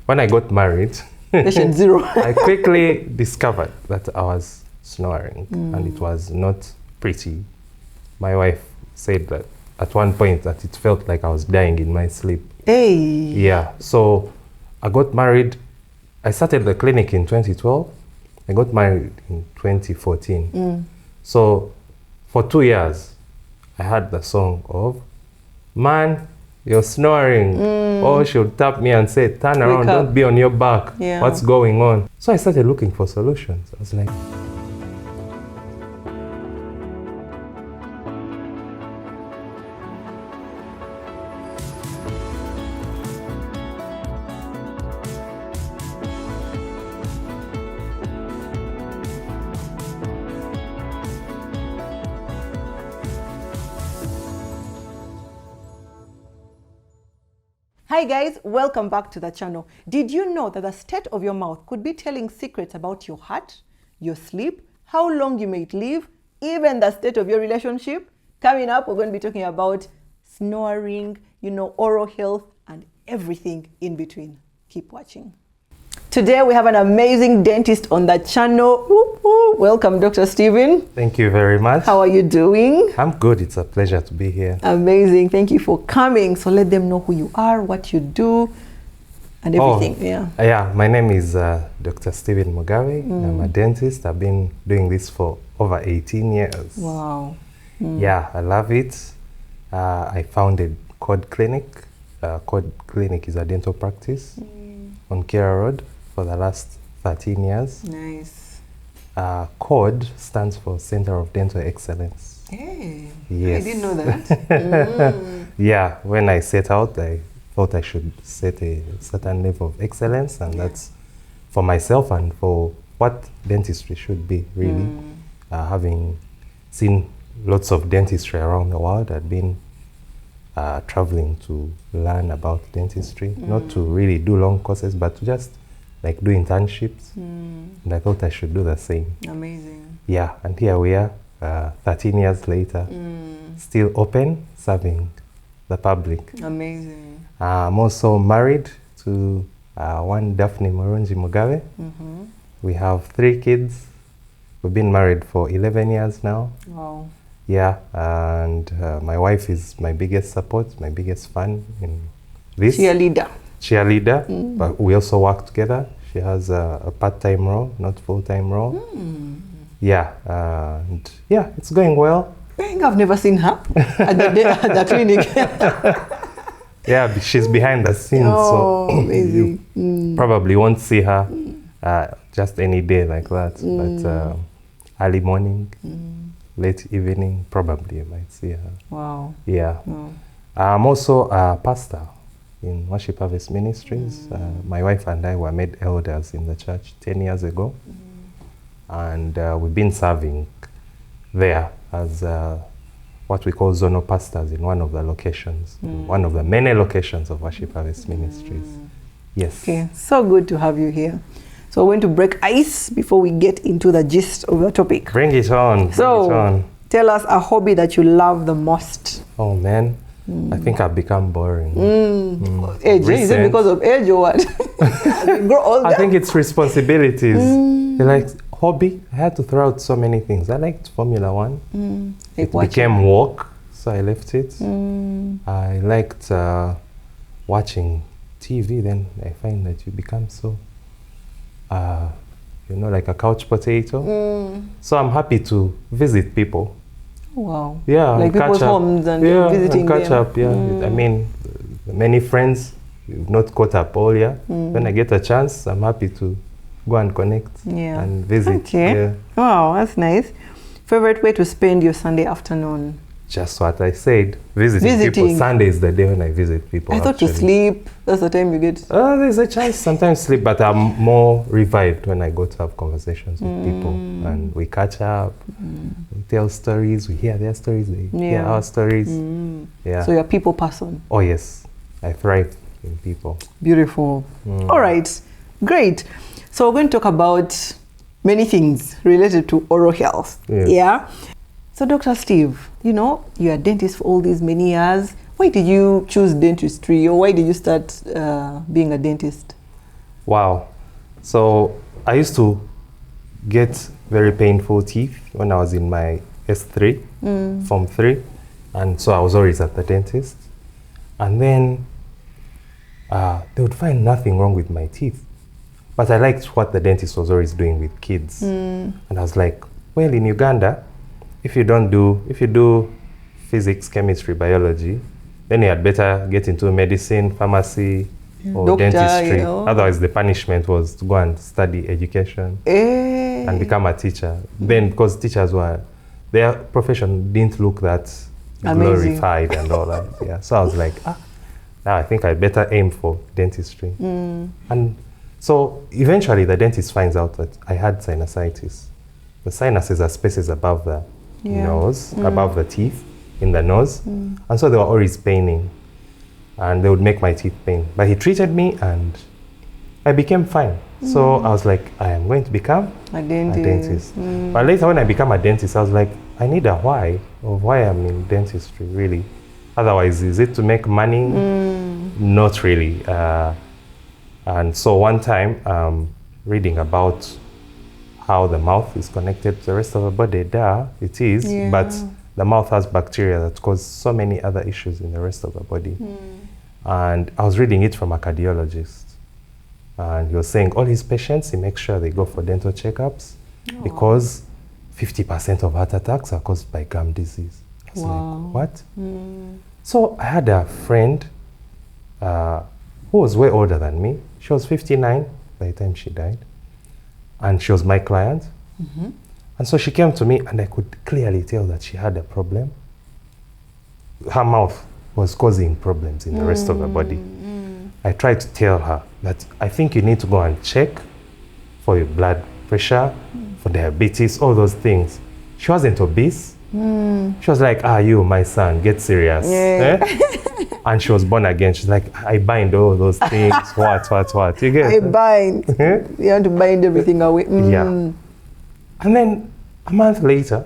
when I got married, Patient zero. I quickly discovered that I was snoring, and it was not pretty. My wife said that at one point that it felt like I was dying in my sleep. Hey. Yeah, so I got married. I started the clinic in 2012. I got married in 2014. So for 2 years, I had the song of, "Man, you're snoring." Or she would tap me and say, "Turn around, don't be on your back. Yeah. What's going on?" So I started looking for solutions. I was like, Hi guys, welcome back to the channel. Did you know that the state of your mouth could be telling secrets about your heart, your sleep, how long you may live, even the state of your relationship? Coming up, we're going to be talking about snoring, oral health, and everything in between. Keep watching. Today we have an amazing dentist on the channel. Woo, woo. Welcome, Dr. Steven. thank you very much. How are you doing? I'm good. It's a pleasure to be here. Amazing. Thank you for coming. So let them know who you are, what you do, and everything. Yeah, my name is Dr. Steven Mugabe. I'm a dentist. I've been doing this for over 18 years. Wow. Yeah, I love it. I founded Code Clinic. Code Clinic is a dental practice on Kira Road for the last 13 years. Nice. CODE stands for Center of Dental Excellence. Hey, Yes. I didn't know that. Yeah, when I set out, I thought I should set a certain level of excellence, and that's for myself and for what dentistry should be, really. Having seen lots of dentistry around the world, I'd been traveling to learn about dentistry, not to really do long courses, but to just like do internships. And I thought I should do the same. Amazing. Yeah, and here we are, 13 years later, still open, serving the public. Amazing. I'm also married to one Daphne Morunji Mugabe. We have 3 kids. We've been married for 11 years now. Wow. Yeah, and my wife is my biggest support, my biggest fan in this. Cheerleader, but we also work together. She has a part-time role, not full-time role. Yeah, and yeah, it's going well. I've never seen her at the clinic. Yeah, she's behind the scenes, Oh, so amazing. you probably won't see her just any day like that. But early morning, late evening, probably you might see her. Wow. Yeah. I'm also a pastor in Worship Harvest Ministries. My wife and I were made elders in the church 10 years ago. And we've been serving there as what we call zonal pastors in one of the locations, one of the many locations of Worship Harvest Ministries. Yes. Okay, so good to have you here. So we're going to break ice before we get into the gist of the topic. Bring it on. So, bring it on. Tell us a hobby that you love the most. Oh man, I think I've become boring. Age, is it because of age or what? As you grow older? I think it's responsibilities. Like hobby, I had to throw out so many things. I liked Formula 1. Like It watching. became work, so I left it. I liked watching TV. Then I find that you become so, like a couch potato. So I'm happy to visit people. Wow. Yeah, Like catch people's up. homes and Yeah, visiting and catch them. up. Yeah, I mean, many friends, you've not caught up all year. When I get a chance, I'm happy to go and connect and visit. Okay. Yeah. Wow, that's nice. Favorite way to spend your Sunday afternoon? Just what I said. Visiting people. Sunday is the day when I visit people. I thought to sleep. That's the time you get. There's a chance sometimes sleep, but I'm more revived when I go to have conversations with people and we catch up, we tell stories, we hear their stories, they hear our stories. Yeah. So you're a people person. Oh yes, I thrive in people. Beautiful. All right, great. So we're going to talk about many things related to oral health. Yes. Yeah. So Dr. Steve, you're a dentist for all these many years. Why did you choose dentistry, or why did you start being a dentist? Wow. So I used to get very painful teeth when I was in my S3, Form 3. And so I was always at the dentist. And then they would find nothing wrong with my teeth. But I liked what the dentist was always doing with kids. And I was like, well, in Uganda, if you do physics, chemistry, biology, then you had better get into medicine, pharmacy, or Doctor, dentistry. you know. Otherwise, the punishment was to go and study education and become a teacher. Then, because teachers their profession didn't look that Amazing. glorified and all that. Yeah. So I was like, now I think I better aim for dentistry. And so eventually the dentist finds out that I had sinusitis. The sinuses are spaces above the nose, above the teeth, in the nose. And so they were always paining. And they would make my teeth pain. But he treated me and I became fine. So I was like, I am going to become A dentist. But later when I became a dentist, I was like, I need a why of why I'm in dentistry, really. Otherwise, is it to make money? Not really. And so one time, reading about how the mouth is connected to the rest of the body, it is, but the mouth has bacteria that cause so many other issues in the rest of the body. And I was reading it from a cardiologist. And he was saying all his patients, he makes sure they go for dental checkups because 50% of heart attacks are caused by gum disease. I was like, what? So I had a friend who was way older than me. She was 59 by the time she died. And she was my client. And so she came to me and I could clearly tell that she had a problem. Her mouth was causing problems in the rest of the body. I tried to tell her that I think you need to go and check for your blood pressure, for diabetes, all those things. She wasn't obese. She was like, you, my son, get serious. And she was born again. She's like, I bind all those things. What? You get? I bind. You have to bind everything away. Yeah. And then a month later,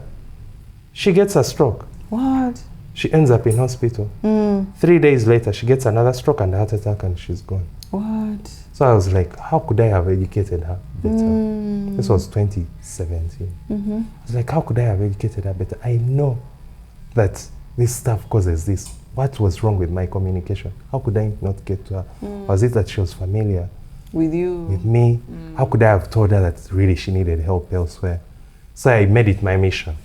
she gets a stroke. What? She ends up in hospital. 3 days later, she gets another stroke and a heart attack and she's gone. What? So I was like, how could I have educated her better? This was 2017. I was like, how could I have educated her better? I know that this stuff causes this. What was wrong with my communication? How could I not get to her? Was it that she was familiar with you? With me? How could I have told her that really she needed help elsewhere? So I made it my mission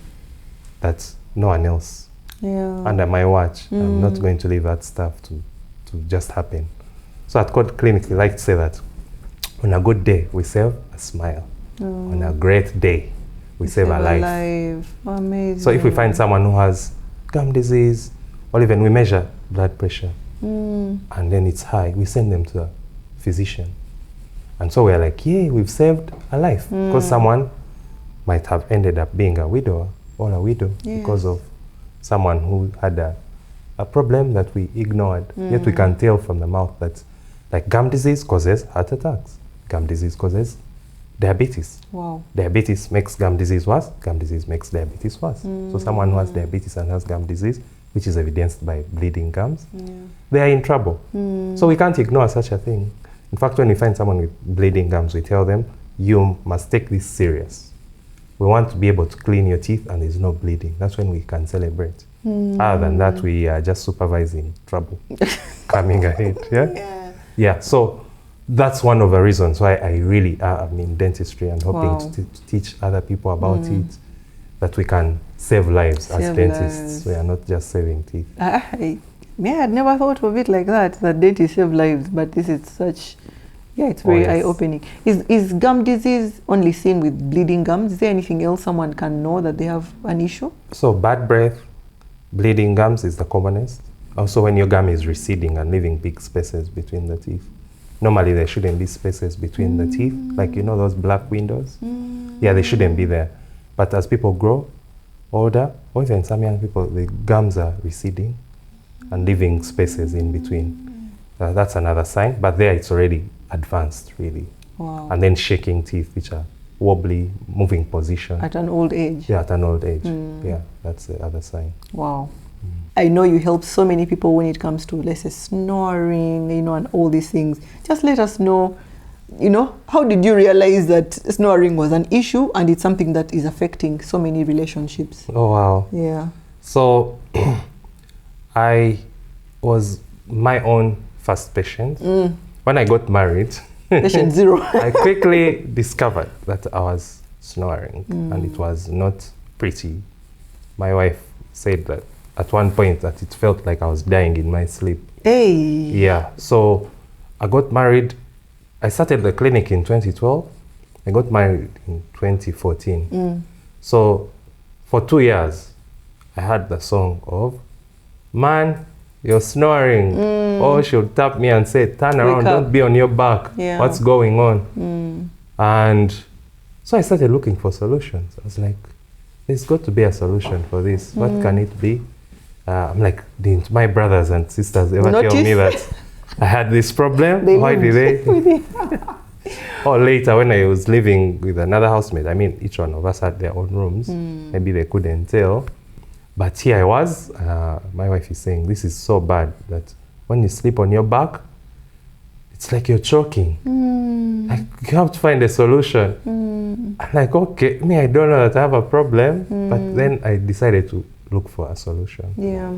that no one else under my watch. I'm not going to leave that stuff to just happen. So at Code Clinic, we like to say that on a good day, we save a smile. On a great day, we save a life. Amazing. So if we find someone who has gum disease, or even we measure blood pressure, and then it's high, we send them to a physician. And so we're like, yay, we've saved a life. Because someone might have ended up being a widower or a widow because of someone who had a problem that we ignored. Yet we can tell from the mouth that like gum disease causes heart attacks. Gum disease causes diabetes. Wow. Diabetes makes gum disease worse. Gum disease makes diabetes worse. So someone who has diabetes and has gum disease, which is evidenced by bleeding gums, they are in trouble. So we can't ignore such a thing. In fact, when we find someone with bleeding gums, we tell them, you must take this serious. We want to be able to clean your teeth and there's no bleeding. That's when we can celebrate. Other than that, we are just supervising trouble coming ahead. Yeah. So that's one of the reasons why I really am in dentistry and hoping to teach other people about it, that we can save lives as dentists. We are not just saving teeth. I had never thought of it like that dentists save lives, but this is such, it's very eye-opening. Is gum disease only seen with bleeding gums? Is there anything else someone can know that they have an issue? So bad breath, bleeding gums is the commonest. Also when your gum is receding and leaving big spaces between the teeth. Normally there shouldn't be spaces between the teeth, like those black windows. Yeah, they shouldn't be there. But as people grow older, or even some young people, the gums are receding and leaving spaces in between. That's another sign, but there it's already advanced, really. Wow. And then shaking teeth, which are wobbly, moving position. At an old age? Yeah, at an old age. Yeah, that's the other sign. Wow. I know you help so many people when it comes to, let's say, snoring, and all these things. Just let us know you know, how did you realize that snoring was an issue and it's something that is affecting so many relationships? Oh, wow. Yeah. So I was my own first patient. When I got married, Patient zero. I quickly discovered that I was snoring and it was not pretty. My wife said that at one point that it felt like I was dying in my sleep. Hey. Yeah, so I got married. I started the clinic in 2012. I got married in 2014. So for 2 years, I had the song of, "Man, you're snoring." Or she would tap me and say, "Turn around, don't be on your back. Yeah. What's going on?" And so I started looking for solutions. I was like, there's got to be a solution for this. What can it be? I'm like, didn't my brothers and sisters ever tell me that I had this problem? Why did they? Or later when I was living with another housemate, I mean, each one of us had their own rooms. Maybe they couldn't tell. But here I was, my wife is saying, this is so bad that when you sleep on your back, it's like you're choking. Like, you have to find a solution. I'm like, okay, I don't know that I have a problem. But then I decided to look for a solution. Yeah.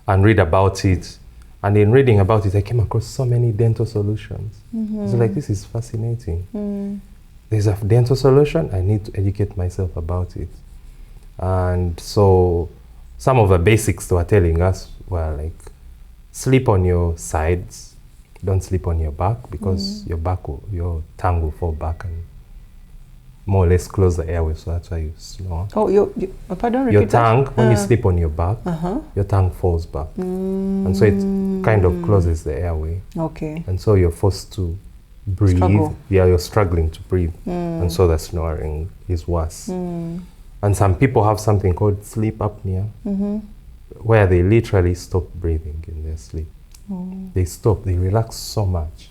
And read about it. And in reading about it, I came across so many dental solutions. I was like, this is fascinating. There's a dental solution, I need to educate myself about it. And so some of the basics they were telling us were like, sleep on your sides, don't sleep on your back, because your tongue will fall back and more or less close the airway, so that's why you snore. Oh, pardon, repeat your that? tongue, when you sleep on your back, your tongue falls back. And so it kind of closes the airway. Okay. And so you're forced to breathe. Struggle. Yeah, you're struggling to breathe. And so the snoring is worse. And some people have something called sleep apnea, where they literally stop breathing in their sleep. They relax so much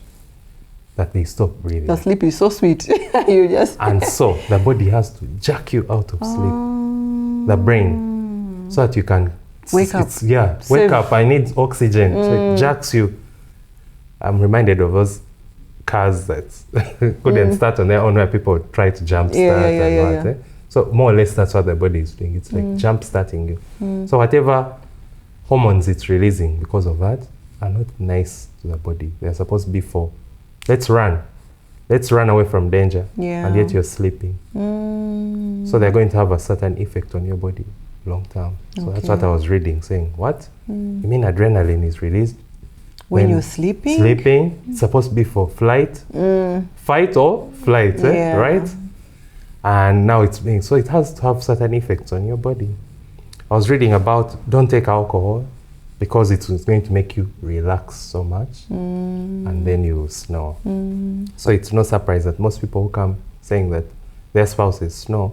that they stop breathing. The sleep is so sweet. You just And so the body has to jerk you out of sleep, the brain, so that you can wake up. Wake up. I need oxygen. So it jerks you. I'm reminded of those cars that couldn't start on their own, where people try to jump start So more or less that's what the body is doing. It's like jump starting you. So whatever hormones it's releasing because of that are not nice to the body. They're supposed to be for, let's run away from danger, and yet you're sleeping. So they're going to have a certain effect on your body long term. So that's what I was reading, saying, what? You mean adrenaline is released when you're sleeping? Sleeping, it's supposed to be for flight, fight or flight, right? And now it's being, so it has to have certain effects on your body. I was reading about, don't take alcohol, because it's going to make you relax so much, and then you snore. So it's no surprise that most people who come saying that their spouses snore,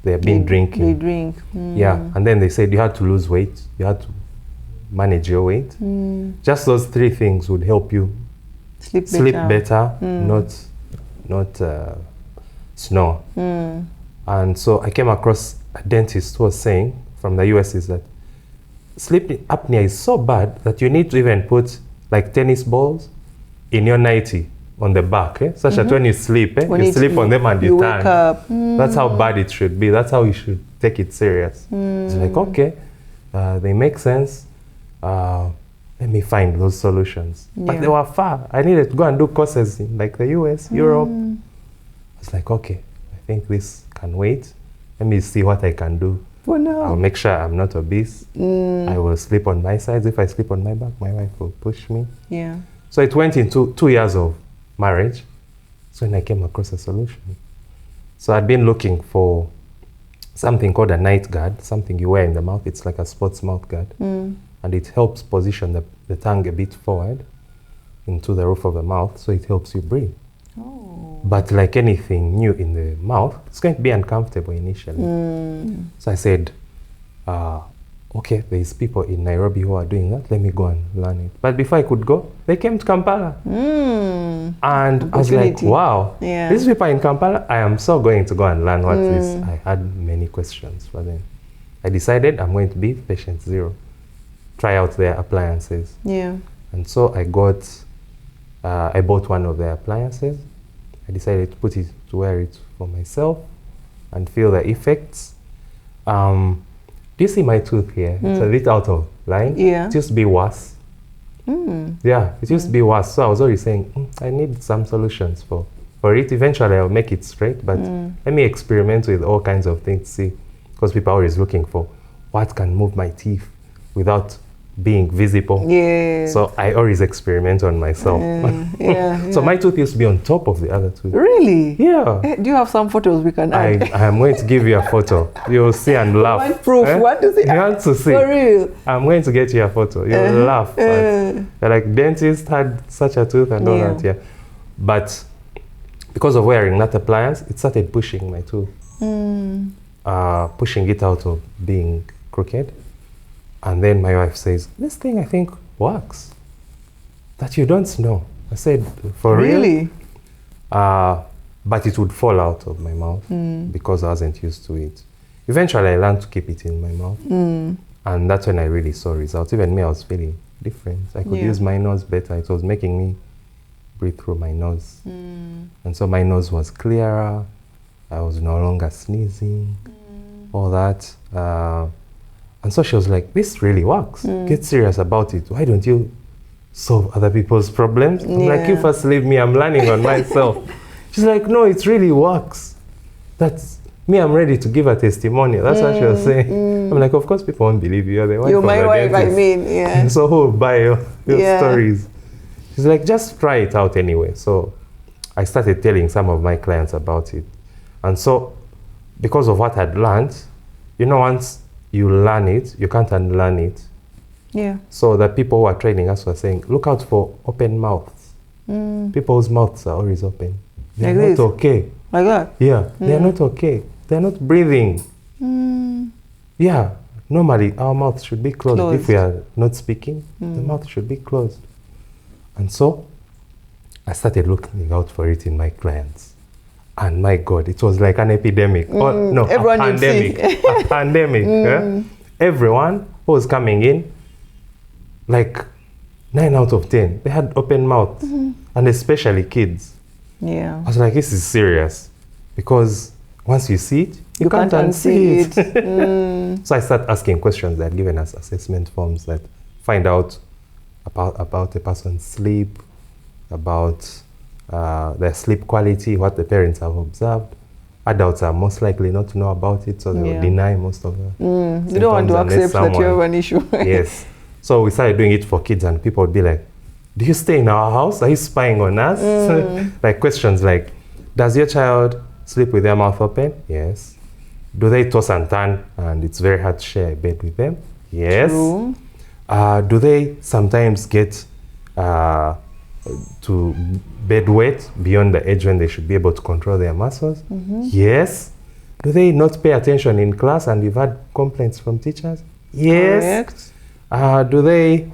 they've been drinking. They drink. Yeah, and then they said you had to lose weight, you had to manage your weight. Just those three things would help you sleep better, not snore. And so I came across a dentist who was saying from the US is that sleep apnea is so bad that you need to even put like tennis balls in your nightie on the back, such that when you sleep, you sleep on them and you turn. Wake up. That's how bad it should be. That's how you should take it serious. It's like, okay, they make sense. Let me find those solutions. But they were far. I needed to go and do courses in like the US, Europe. I was like, okay, I think this can wait. Let me see what I can do. For now. I'll make sure I'm not obese. I will sleep on my sides. If I sleep on my back, my wife will push me. Yeah. So it went into 2 years of marriage. So when I came across a solution. So I'd been looking for something called a night guard, something you wear in the mouth. It's like a sports mouth guard. And it helps position the tongue a bit forward into the roof of the mouth, so it helps you breathe. But like anything new in the mouth, it's going to be uncomfortable initially. So I said, okay, there's people in Nairobi who are doing that. Let me go and learn it. But before I could go, they came to Kampala. And I was like, wow, these people in Kampala, I am so going to go and learn what this. I had many questions, but then I decided I'm going to be patient zero. Try out their appliances. And so I got I bought one of their appliances. I decided to wear it for myself and feel the effects. Do you see my tooth here? It's a little out of line. Yeah. It used to be worse. Yeah, it used to be worse. So I was already saying, I need some solutions for it. Eventually, I'll make it straight, but let me experiment with all kinds of things, see, because people are always looking for what can move my teeth without being visible. Yeah. So I always experiment on myself. So my tooth used to be on top of the other tooth. Really? Yeah. Do you have some photos we can add? I am going to give you a photo. You'll see and laugh. Want proof? What to see? You want to see? For real? I'm going to get you a photo. You'll laugh. You're like, dentist had such a tooth and all that, yeah. But because of wearing that appliance, it started pushing my tooth. Pushing it out of being crooked. And then my wife says, this thing I think works. That you don't know. I said, for real? Really? But it would fall out of my mouth because I wasn't used to it. Eventually, I learned to keep it in my mouth. And that's when I really saw results. Even me, I was feeling different. I could use my nose better. It was making me breathe through my nose. And so my nose was clearer. I was no longer sneezing, all that. And so she was like, this really works. Get serious about it. Why don't you solve other people's problems? I'm like, you first leave me, I'm learning on myself. She's like, no, it really works. That's me, I'm ready to give a testimony. That's what she was saying. I'm like, of course people won't believe you. You're the wife You're of my a wife, dentist. I mean, yeah. So who will buy your stories? She's like, just try it out anyway. So I started telling some of my clients about it. And so because of what I'd learned, you know, once you learn it, you can't unlearn it. Yeah. So the people who are training us were saying, look out for open mouths. People's mouths are always open. They're Like not this? okay. Like that? Yeah, they're not okay. They're not breathing. Yeah, normally our mouth should be closed. If we are not speaking, the mouth should be closed. And so I started looking out for it in my clients. And my God, it was like an epidemic. Or, no, Everyone a pandemic. A pandemic. Yeah? Everyone who was coming in, like 9 out of 10, they had open mouths. And especially kids. Yeah. I was like, this is serious. Because once you see it, you can't unsee it. So I started asking questions. They had given us assessment forms that find out about a person's sleep, about their sleep quality, what the parents have observed. Adults are most likely not to know about it, so they will deny most of the You don't want to accept that you have an issue. Yes. So we started doing it for kids, and people would be like, do you stay in our house? Are you spying on us? Like questions like, does your child sleep with their mouth open? Yes. Do they toss and turn and it's very hard to share a bed with them? Yes. True. Do they sometimes get to bed weight beyond the age when they should be able to control their muscles? Yes. Do they not pay attention in class and you've had complaints from teachers? Yes. Correct. Do they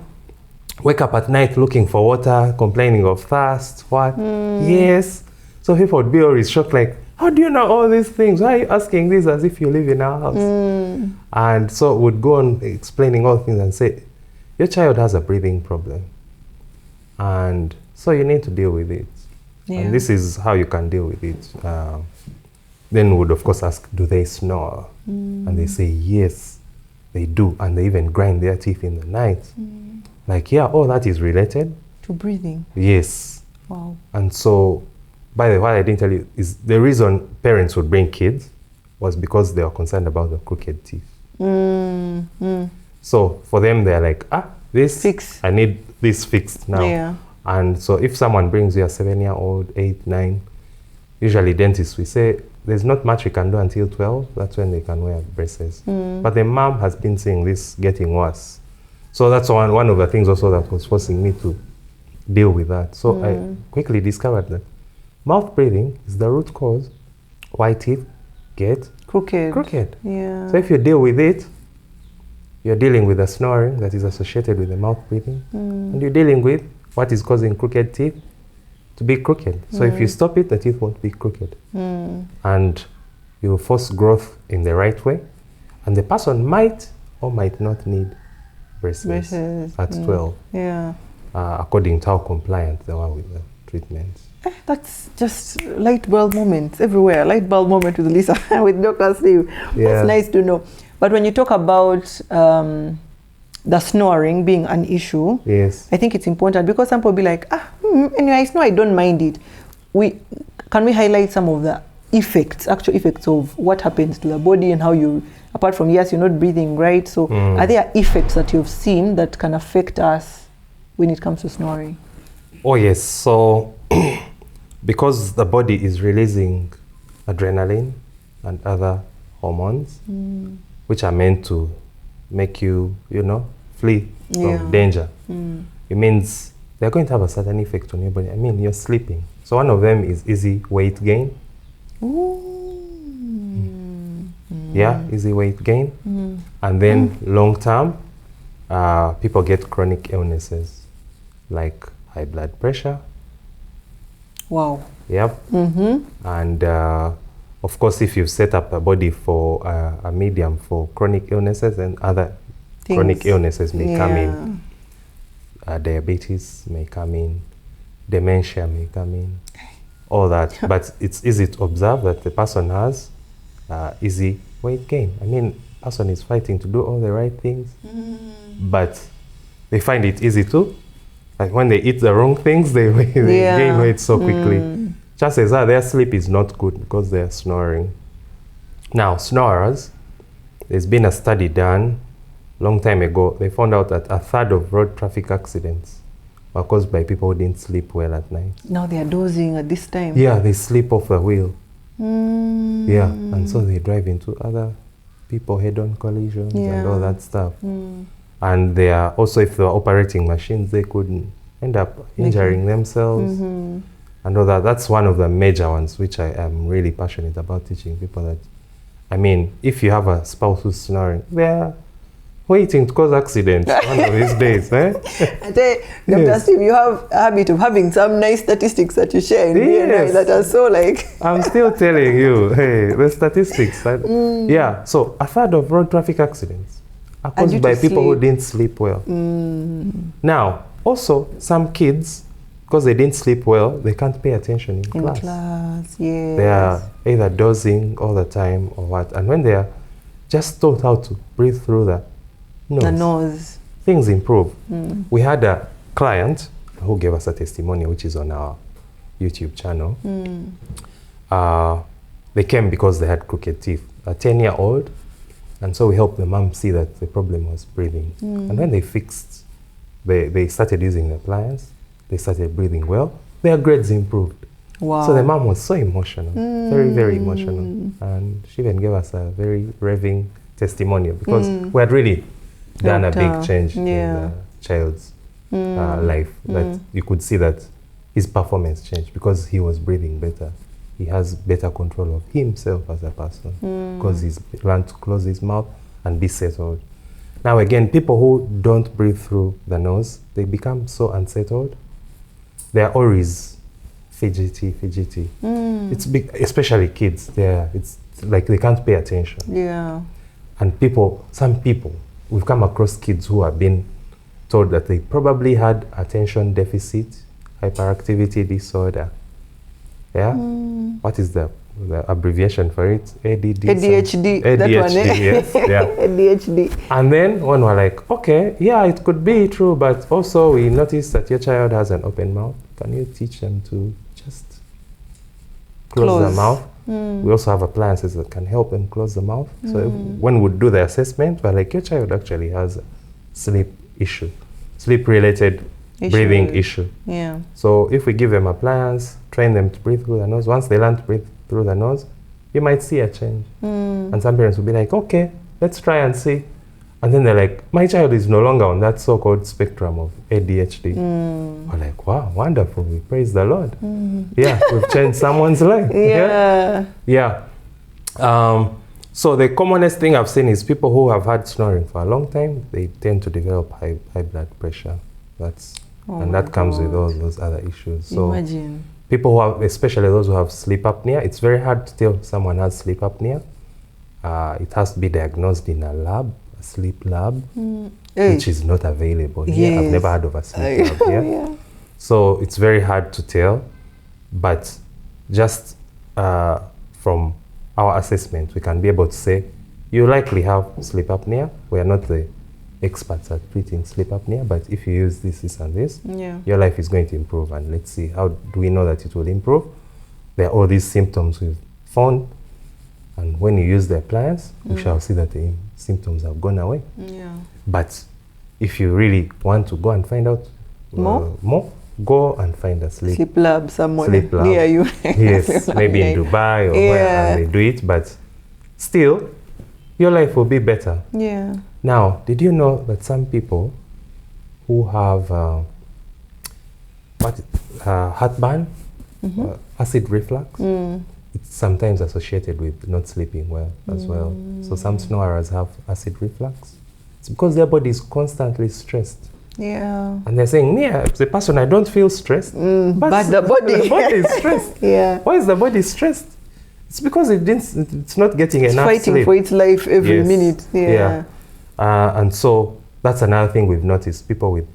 wake up at night looking for water, complaining of thirst? What? Yes. So people would be always shocked, like, how do you know all these things? Why are you asking this as if you live in our house? And so would go on explaining all things and say, your child has a breathing problem. And so you need to deal with it. And this is how you can deal with it. Then would of course ask, do they snore? And they say, yes, they do. And they even grind their teeth in the night. Like, yeah, all that is related. To breathing. Yes. Wow. And so, by the way, what I didn't tell you is the reason parents would bring kids was because they were concerned about the crooked teeth. So for them, they're like, this, Fix. I need this fixed now. Yeah. And so if someone brings you a 7-year-old, 8, 9, usually dentists, we say, there's not much we can do until 12. That's when they can wear braces. But the mom has been seeing this getting worse. So that's one of the things also that was forcing me to deal with that. So I quickly discovered that mouth breathing is the root cause why teeth get crooked. Yeah. So if you deal with it, you're dealing with the snoring that is associated with the mouth breathing. And you're dealing with what is causing crooked teeth to be crooked. So if you stop it, the teeth won't be crooked. And you force growth in the right way. And the person might or might not need braces at 12. Yeah. According to how compliant they are with the treatment. That's just light bulb moments everywhere. Light bulb moment with Lisa, with Dr. Steve. Yeah. That's nice to know. But when you talk about the snoring being an issue, Yes. I think it's important because some people be like, anyways, no, I don't mind it. Can we highlight some of the effects, actual effects of what happens to the body and how you, apart from, yes, you're not breathing right, so are there effects that you've seen that can affect us when it comes to snoring? Oh yes, so because the body is releasing adrenaline and other hormones, which are meant to make you, flee from danger. It means they're going to have a certain effect on your body. I mean, you're sleeping. So one of them is easy weight gain. Yeah, easy weight gain. And then long term, people get chronic illnesses like high blood pressure. Wow. Yep. And of course, if you've set up a body for a medium for chronic illnesses, and other chronic illnesses may come in. Diabetes may come in, dementia may come in, all that. But it's easy to observe that the person has easy weight gain. I mean, person is fighting to do all the right things, but they find it easy to. Like when they eat the wrong things, they gain weight so quickly. Chances are their sleep is not good because they're snoring. Now, snorers, there's been a study done long time ago. They found out that 1/3 of road traffic accidents were caused by people who didn't sleep well at night. Now they are dozing at this time. Yeah, they sleep off the wheel. Yeah, and so they drive into other people, head-on collisions and all that stuff. And they are also, if they were operating machines, they could end up injuring themselves and all that. That's one of the major ones, which I am really passionate about teaching people that, I mean, if you have a spouse who's snoring, they're waiting to cause accidents one of these days. I tell you, Dr. Steve, you have a habit of having some nice statistics that you share in BNI that are so like... I'm still telling you, hey, the statistics. Yeah, so 1/3 of road traffic accidents are caused by people who didn't sleep well. Now, also, some kids, because they didn't sleep well, they can't pay attention in class. Yes. They are either dozing all the time or what. And when they are just taught how to breathe through the nose, things improve. We had a client who gave us a testimonial, which is on our YouTube channel. They came because they had crooked teeth, a 10-year-old. And so we helped the mom see that the problem was breathing. And when they fixed, they started using the appliance, they started breathing well, their grades improved. Wow. So the mom was so emotional, very, very emotional. And she even gave us a very raving testimonial because we had really done a big change in the child's life. That you could see that his performance changed because he was breathing better. He has better control of himself as a person because he's learned to close his mouth and be settled. Now again, people who don't breathe through the nose, they become so unsettled. They're always fidgety. It's big, especially kids. It's like they can't pay attention. Yeah. And some people, we've come across kids who have been told that they probably had attention deficit, hyperactivity disorder. Yeah? What is the abbreviation for it? ADHD. ADHD, that one, yes. Yeah. ADHD. And then when we're like, okay, yeah, it could be true, but also we noticed that your child has an open mouth. Can you teach them to just close their mouth? We also have appliances that can help them close the mouth. So when we do the assessment, we're like, your child actually has a sleep issue, sleep-related breathing issue. Yeah. So if we give them appliance, train them to breathe through the nose, once they learn to breathe through the nose, you might see a change. And some parents will be like, okay, let's try and see. And then they're like, my child is no longer on that so-called spectrum of ADHD. We're like, wow, wonderful. We praise the Lord. Yeah, we've changed someone's life. Yeah. So the commonest thing I've seen is people who have had snoring for a long time, they tend to develop high blood pressure. And that comes with all those other issues. So imagine. People who have, especially those who have sleep apnea, it's very hard to tell someone has sleep apnea. It has to be diagnosed in a lab, a sleep lab, which is not available here. I've never heard of a sleep lab here. So it's very hard to tell, but just from our assessment, we can be able to say, you likely have sleep apnea. We are not the experts at treating sleep apnea, but if you use this, and this, your life is going to improve. And let's see, how do we know that it will improve? There are all these symptoms we've found, and when you use the appliance, we shall see that the symptoms have gone away. But if you really want to go and find out more, go and find a sleep lab somewhere near you. Yes, maybe in Dubai or where, and they do it, but still, your life will be better. Now, did you know that some people who have heartburn, acid reflux, it's sometimes associated with not sleeping well as well. So some snorers have acid reflux. It's because their body is constantly stressed. And they're saying, the person, I don't feel stressed, but the body is stressed. Why is the body stressed? It's because it's not getting enough sleep. It's fighting for its life every minute. And so that's another thing we've noticed. People with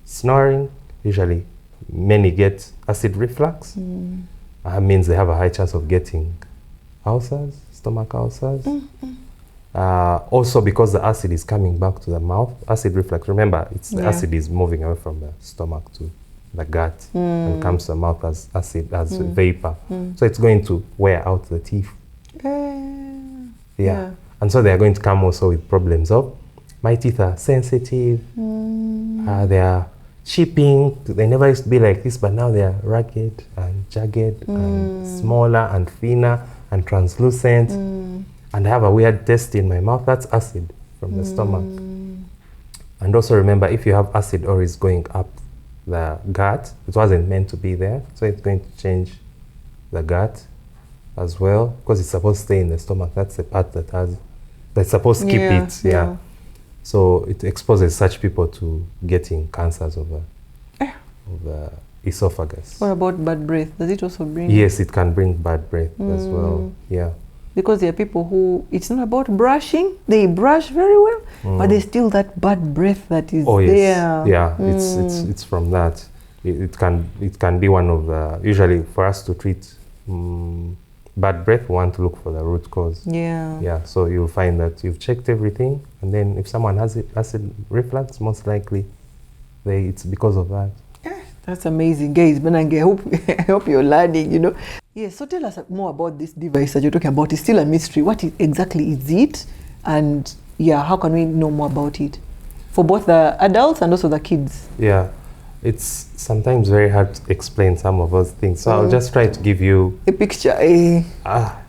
snoring, usually many get acid reflux. Means they have a high chance of getting ulcers, stomach ulcers. Also because the acid is coming back to the mouth. Acid reflux, remember, the acid is moving away from the stomach to the gut and comes to the mouth as acid, as vapor. So it's going to wear out the teeth. And so they are going to come also with problems of, my teeth are sensitive, they are chipping, they never used to be like this, but now they are ragged and jagged and smaller and thinner and translucent. And I have a weird taste in my mouth. That's acid from the stomach. And also remember, if you have acid always going up the gut, it wasn't meant to be there, so it's going to change the gut as well, because it's supposed to stay in the stomach. That's the part that's supposed to keep it. So it exposes such people to getting cancers of the esophagus. What about bad breath? Does it also bring? Yes, it can bring bad breath as well. Because there are people who, it's not about brushing, they brush very well, but there's still that bad breath that is there. It's from that. It can be one of the, usually for us to treat bad breath, we want to look for the root cause. So you'll find that you've checked everything, and then if someone has acid reflux, most likely it's because of that. That's amazing, guys. I hope you're learning, you know. Yes, so tell us more about this device that you're talking about. It's still a mystery. What exactly is it? And how can we know more about it? For both the adults and also the kids. It's sometimes very hard to explain some of those things. So I'll just try to give you a picture.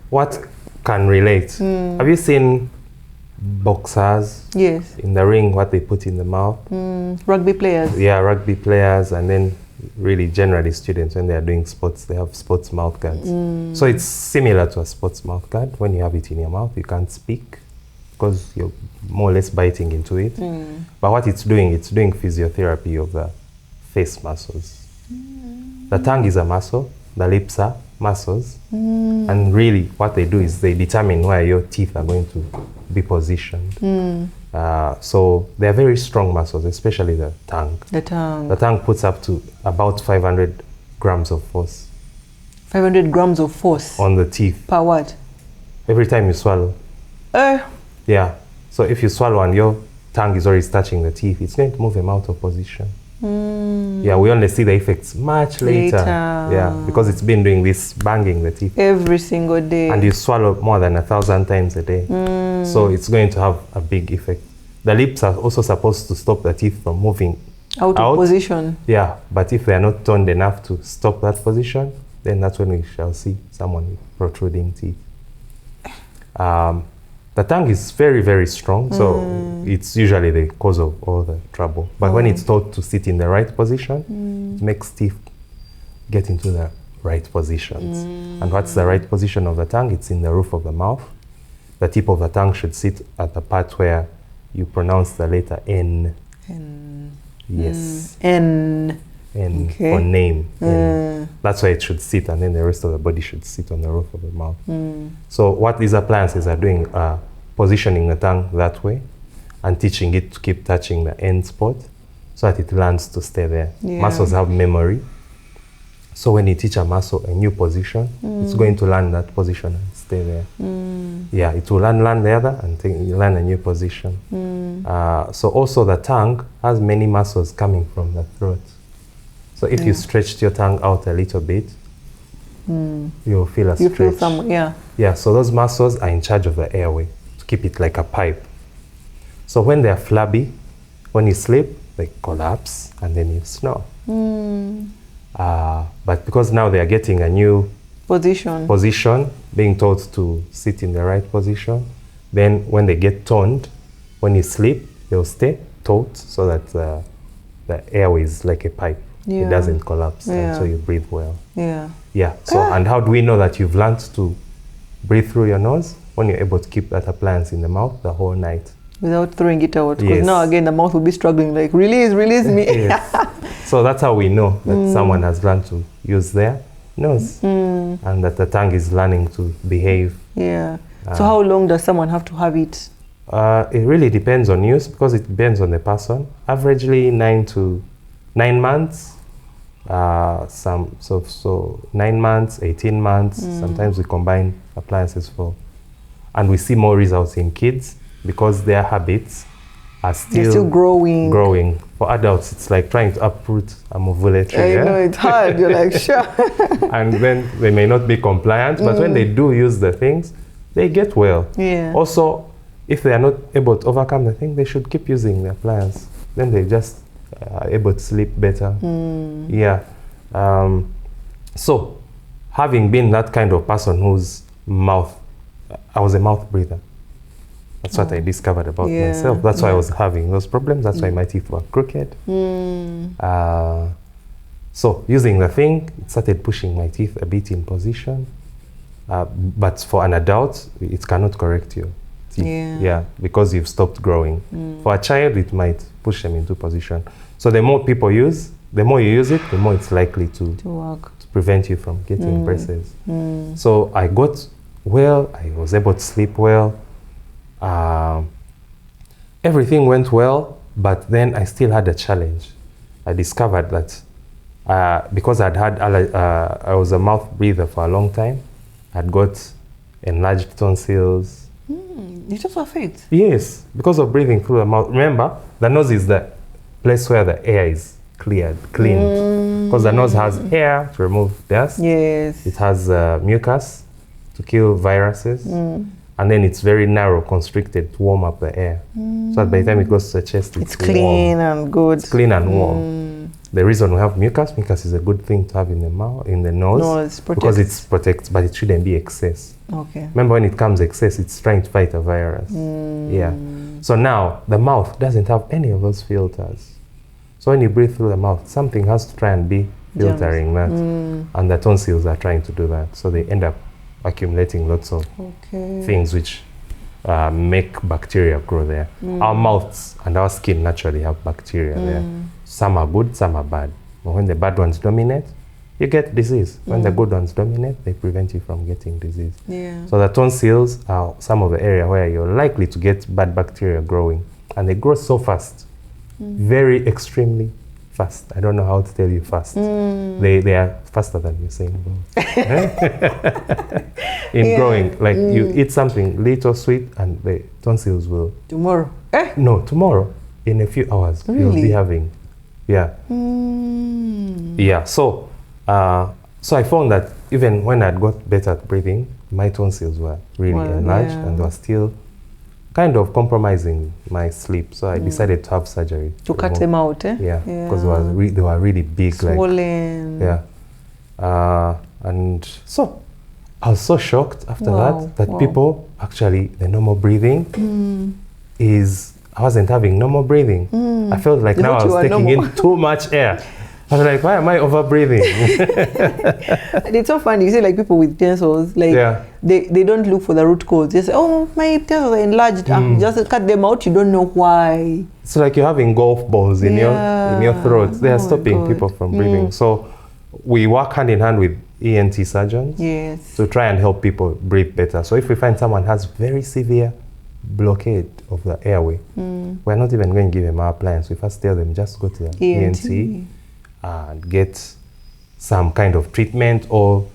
What can relate. Have you seen boxers? Yes. In the ring, what they put in the mouth? Rugby players. Rugby players, and then really generally students, when they are doing sports, they have sports mouth guards. So it's similar to a sports mouth guard. When you have it in your mouth, you can't speak because you're more or less biting into it. But what it's doing physiotherapy of the face muscles. The tongue is a muscle, the lips are muscles, and really what they do is they determine where your teeth are going to be positioned. So they're very strong muscles, especially the tongue. The tongue puts up to about 500 grams of force. 500 grams of force? On the teeth. Per what? Every time you swallow. So if you swallow and your tongue is already touching the teeth, it's going to move them out of position. We only see the effects much later. Because it's been doing this, banging the teeth every single day, and you swallow more than 1,000 times a day. So it's going to have a big effect. The lips are also supposed to stop the teeth from moving out of position. But if they are not toned enough to stop that position, then that's when we shall see someone with protruding teeth. The tongue is very, very strong, so it's usually the cause of all the trouble. But when it's taught to sit in the right position, it makes teeth get into the right positions. And what's the right position of the tongue? It's in the roof of the mouth. The tip of the tongue should sit at the part where you pronounce the letter N. Yes. N. For name. That's where it should sit, and then the rest of the body should sit on the roof of the mouth. So what these appliances are doing are positioning the tongue that way and teaching it to keep touching the end spot. so that it learns to stay there. Yeah. Muscles have memory. So when you teach a muscle a new position, it's going to learn that position and stay there. Yeah, it will learn the other and learn a new position. So also the tongue has many muscles coming from the throat. So if you stretched your tongue out a little bit, you'll feel a stretch. You feel some, yeah. Yeah, so those muscles are in charge of the airway to keep it like a pipe. So when they're flabby, when you sleep, they collapse and then you snore. But because now they are getting a new position, being taught to sit in the right position, then when they get toned, when you sleep, they'll stay taut so that the airway is like a pipe. Yeah. It doesn't collapse, Yeah. and so you breathe well. Yeah. Yeah. So, and how do we know that you've learned to breathe through your nose? When you're able to keep that appliance in the mouth the whole night. Without throwing it out. Because Yes. now again the mouth will be struggling like, release me. Yes. So that's how we know that someone has learned to use their nose and that the tongue is learning to behave. Yeah. So how long does someone have to have it? It really depends on use because it depends on the person. Averagely 9 months. So 9 months, 18 months. Sometimes we combine appliances and we see more results in kids because their habits are They're still growing. For adults, it's like trying to uproot a movule tree. I know, it's hard. You're like, sure. And then they may not be compliant, but when they do use the things, they get well. Yeah. Also, if they are not able to overcome the thing, they should keep using the appliance. Then they just are able to sleep better. Yeah. So, having been that kind of person whose mouth, I was a mouth breather. That's what I discovered about myself. That's why I was having those problems. That's why my teeth were crooked. So using the thing, it started pushing my teeth a bit in position. But for an adult, it cannot correct your teeth. Yeah, because you've stopped growing. For a child, it might push them into position. So the more people use, the more you use it, the more it's likely to work. To prevent you from getting braces. So I got well. I was able to sleep well. Everything went well, but then I still had a challenge. I discovered that because I was a mouth breather for a long time, I'd got enlarged tonsils. It just affects? Yes, because of breathing through the mouth. Remember, the nose is the place where the air is cleaned. Because the nose has air to remove dust. Yes. It has mucus to kill viruses. And then it's very narrow, constricted to warm up the air. So that by the time it goes to the chest, it's clean warm. and good. It's clean and warm. The reason we have mucus is a good thing to have in the mouth, in the nose, because it protects, but it shouldn't be excess. Okay. Remember, when it comes excess, it's trying to fight a virus. Yeah. So now the mouth doesn't have any of those filters. So when you breathe through the mouth, something has to try and be filtering that, and the tonsils are trying to do that. So they end up accumulating lots of things which make bacteria grow there. Our mouths and our skin naturally have bacteria there. Some are good, some are bad. But when the bad ones dominate, you get disease. When the good ones dominate, they prevent you from getting disease. Yeah. So the tonsils are some of the area where you're likely to get bad bacteria growing. And they grow so fast, very extremely fast. I don't know how to tell you fast. They are faster than Usain Bolt. In growing, like you eat something little sweet and the tonsils will... Tomorrow? No, tomorrow. In a few hours, you'll be having... Yeah. Yeah, so I found that even when I'd got better at breathing, my tonsils were really enlarged and they were still kind of compromising my sleep. So I decided to have surgery. To cut them out, eh? Yeah, because they were really big. Swollen. And so I was so shocked after that people actually, the normal breathing is, I wasn't having normal breathing. I felt like now I was taking in too much air. I was like, why am I over breathing? And it's so funny. You see, like people with tonsils, like they don't look for the root cause. They say, oh, my tonsils are enlarged. Just cut them out. You don't know why. It's like you're having golf balls in your throat. They are stopping people from breathing. So we work hand in hand with ENT surgeons to try and help people breathe better. So if we find someone has very severe blockade of the airway. We're not even going to give them our appliance. We first tell them just go to the ENT and get some kind of treatment, or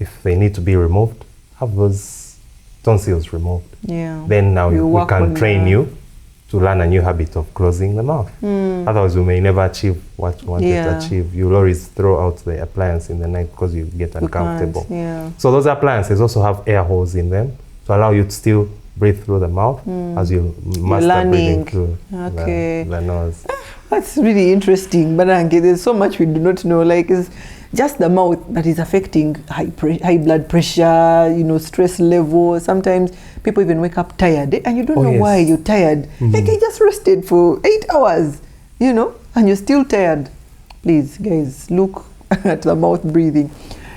if they need to be removed, have those tonsils removed. Yeah. Then now we can train you to learn a new habit of closing the mouth. Otherwise, we may never achieve what we wanted to achieve. You'll always throw out the appliance in the night because you get uncomfortable. So those appliances also have air holes in them to allow you to still breathe through the mouth as you master breathing through the nose. That's really interesting, but there's so much we do not know. Like, it's just the mouth that is affecting high blood pressure, you know, stress level. Sometimes people even wake up tired, and you don't know why you're tired. Like, you just rested for 8 hours, you know, and you're still tired. Please, guys, look at the mouth breathing.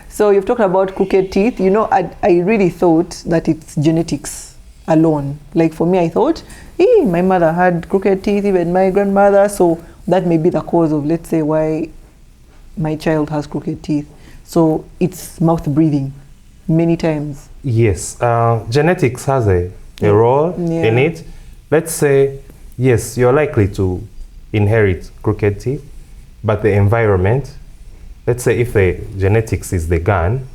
So you've talked about crooked teeth. You know, I really thought that it's genetics alone. Like, for me, I thought, my mother had crooked teeth, even my grandmother, so that may be the cause of, let's say, why my child has crooked teeth. So it's mouth breathing many times. Yes, genetics has a role in it. Let's say, yes, you're likely to inherit crooked teeth, but the environment, let's say if the genetics is the gun,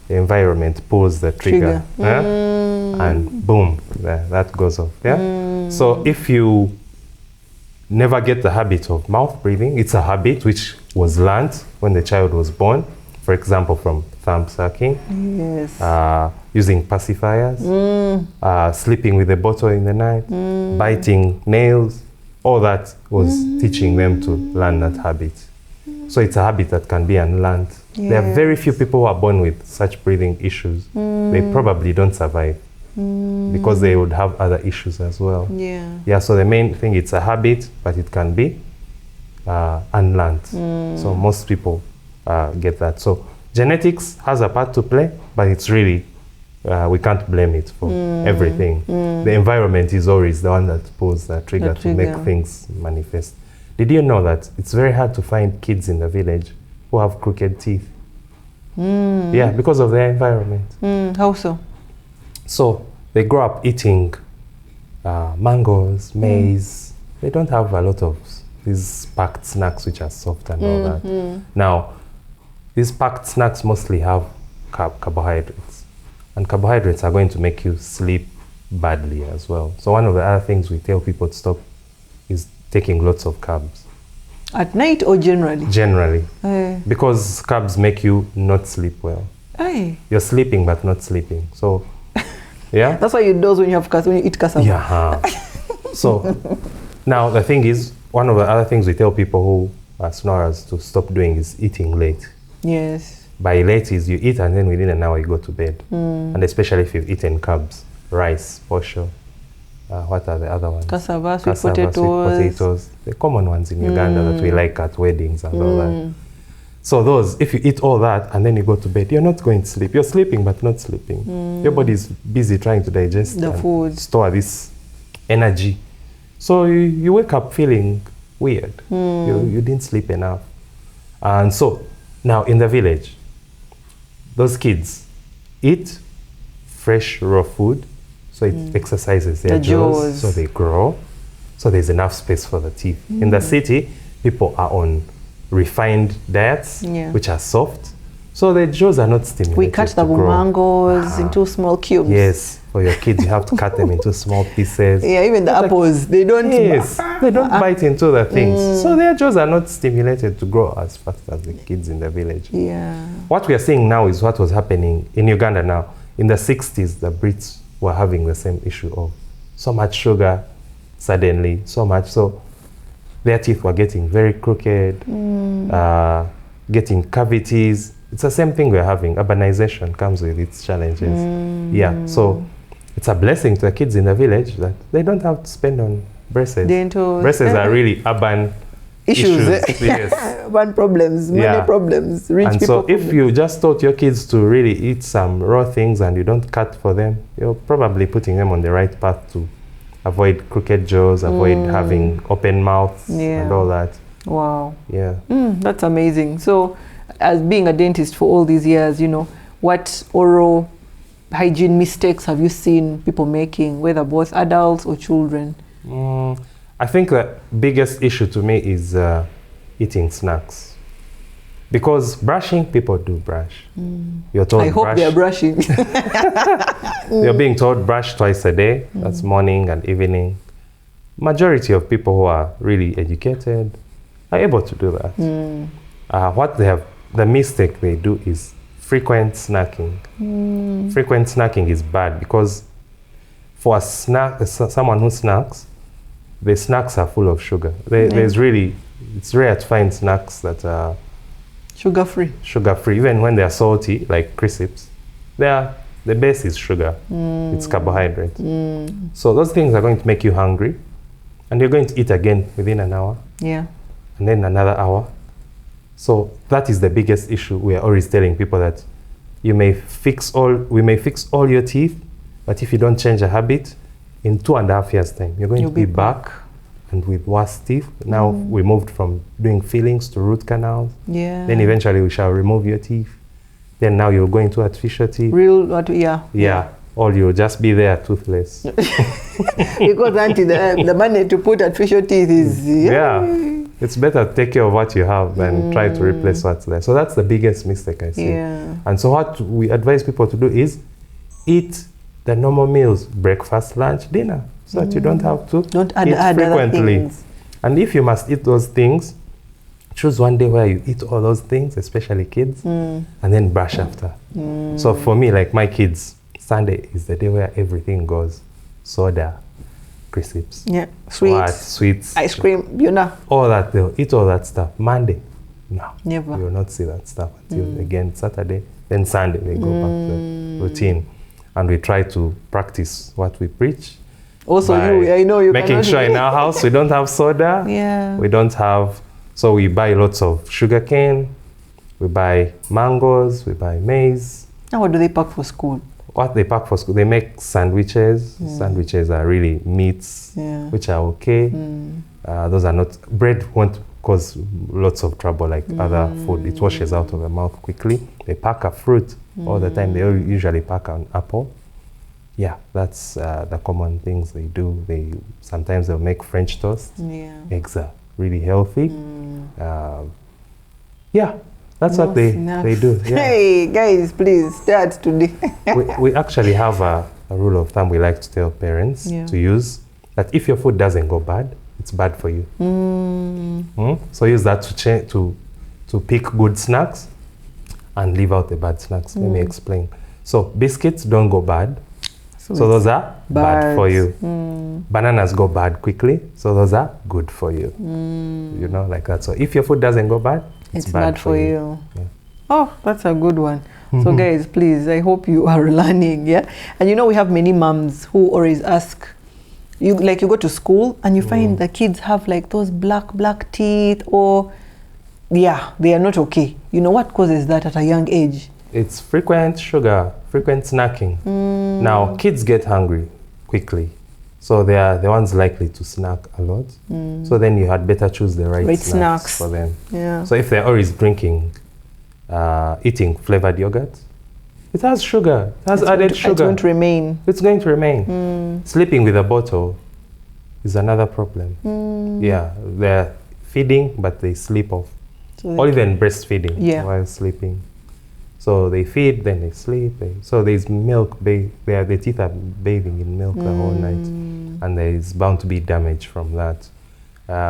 the environment pulls the trigger. And boom, that goes off. So if you never get the habit of mouth breathing, it's a habit which was learned when the child was born, for example, from thumb sucking, using pacifiers, sleeping with a bottle in the night, biting nails, all that was teaching them to learn that habit. So it's a habit that can be unlearned. There are very few people who are born with such breathing issues. They probably don't survive because they would have other issues as well. So the main thing, it's a habit, but it can be unlearned. So most people get that. So genetics has a part to play, but it's really, we can't blame it for everything. The environment is always the one that pulls the trigger to make things manifest. Did you know that it's very hard to find kids in the village who have crooked teeth? Yeah, because of their environment. How so? So they grow up eating mangoes, maize. They don't have a lot of these packed snacks which are soft and all that. Now, these packed snacks mostly have carbohydrates. And carbohydrates are going to make you sleep badly as well. So one of the other things we tell people to stop is taking lots of carbs. At night or generally? Generally. Because carbs make you not sleep well. You're sleeping but not sleeping. So, yeah. That's why you doze when you eat cassava. So, now the thing is, one of the other things we tell people who are snorers to stop doing is eating late. Yes. By late is you eat and then within an hour you go to bed. And especially if you've eaten carbs, rice, posho, what are the other ones? Cassava, sweet potatoes. The common ones in Uganda that we like at weddings and all that. So those, if you eat all that and then you go to bed, you're not going to sleep. You're sleeping but not sleeping. Your body is busy trying to digest the food, store this energy. So you wake up feeling weird. You didn't sleep enough. And so now in the village, those kids eat fresh raw food, so it exercises their jaws, so they grow, so there's enough space for the teeth. In the city, people are on refined diets, which are soft, so their jaws are not stimulated. We cut the mangoes into small cubes. Yes, for your kids, you have to cut them into small pieces. Even the apples, they don't. They don't bite into the things, so their jaws are not stimulated to grow as fast as the kids in the village. What we are seeing now is what was happening in Uganda now. In the 60s, the Brits were having the same issue of so much sugar, suddenly, so much. So their teeth were getting very crooked, getting cavities. It's the same thing we're having. Urbanization comes with its challenges. So it's a blessing to the kids in the village that they don't have to spend on braces. Braces are really urban issues. One problems, many problems, rich and people. So if you just taught your kids to really eat some raw things and you don't cut for them, you're probably putting them on the right path to avoid crooked jaws, avoid having open mouths and all that. Wow. That's amazing. So as being a dentist for all these years, you know, what oral hygiene mistakes have you seen people making, whether both adults or children? I think the biggest issue to me is eating snacks. Because brushing, people do brush. You're told I hope they're brushing. You're being told brush twice a day. That's morning and evening. Majority of people who are really educated are able to do that. What they have, the mistake they do is frequent snacking. Frequent snacking is bad because for a snack, someone who snacks, the snacks are full of sugar. There's really, it's rare to find snacks that are sugar-free. Sugar-free, even when they're salty, like crisps. The base is sugar. It's carbohydrate. So those things are going to make you hungry, and you're going to eat again within an hour. Yeah. And then another hour. So that is the biggest issue. We are always telling people that we may fix all your teeth, but if you don't change a habit, in 2.5 years' time, you're going to be back and with worse teeth. Now we moved from doing fillings to root canals. Yeah. Then eventually we shall remove your teeth. Then now you're going to artificial teeth. Yeah. Or you'll just be there toothless. Because auntie, the money to put artificial teeth is... It's better to take care of what you have than try to replace what's there. So that's the biggest mistake I see. And so what we advise people to do is eat the normal meals, breakfast, lunch, dinner, so that you don't have to add frequently. And if you must eat those things, choose one day where you eat all those things, especially kids, and then brush after. So for me, like my kids, Sunday is the day where everything goes. Soda, crisps, sweets, ice cream, you know. All that, they'll eat all that stuff. Monday, no. Never. You will not see that stuff until again Saturday. Then Sunday, they go back to the routine. And we try to practice what we preach. Also, I know you making sure in our house we don't have soda. We don't have, so we buy lots of sugar cane, we buy mangoes, we buy maize. Now what do they pack for school? What they pack for school, they make sandwiches. Sandwiches are really meats, which are okay. Those are not, bread won't cause lots of trouble like other food. It washes out of the mouth quickly. They pack a fruit all the time. They usually pack an apple. Yeah, that's the common things they do. Sometimes they'll make French toast. Eggs are really healthy. That's what they do. Hey guys, please start today. we actually have a rule of thumb we like to tell parents to use, that if your food doesn't go bad, it's bad for you. So use that to pick good snacks and leave out the bad snacks. Let me explain. So biscuits don't go bad. So those are bad for you. Bananas go bad quickly. So those are good for you. You know, like that. So if your food doesn't go bad, it's bad for you. Oh, that's a good one. So guys, please, I hope you are learning. And you know, we have many moms who always ask, you go to school and you find the kids have like those black teeth, or they are not okay. You know what causes that at a young age? It's frequent sugar, frequent snacking. Now kids get hungry quickly, so they are the ones likely to snack a lot. So then you had better choose the right snacks for them. So if they're always drinking, eating flavored yogurt, it has sugar, it has added sugar. It's going to remain. It's going to remain. Sleeping with a bottle is another problem. They're feeding, but they sleep off. Or even breastfeeding while sleeping. So they feed, then they sleep. So there's milk, their teeth are bathing in milk the whole night. And there is bound to be damage from that.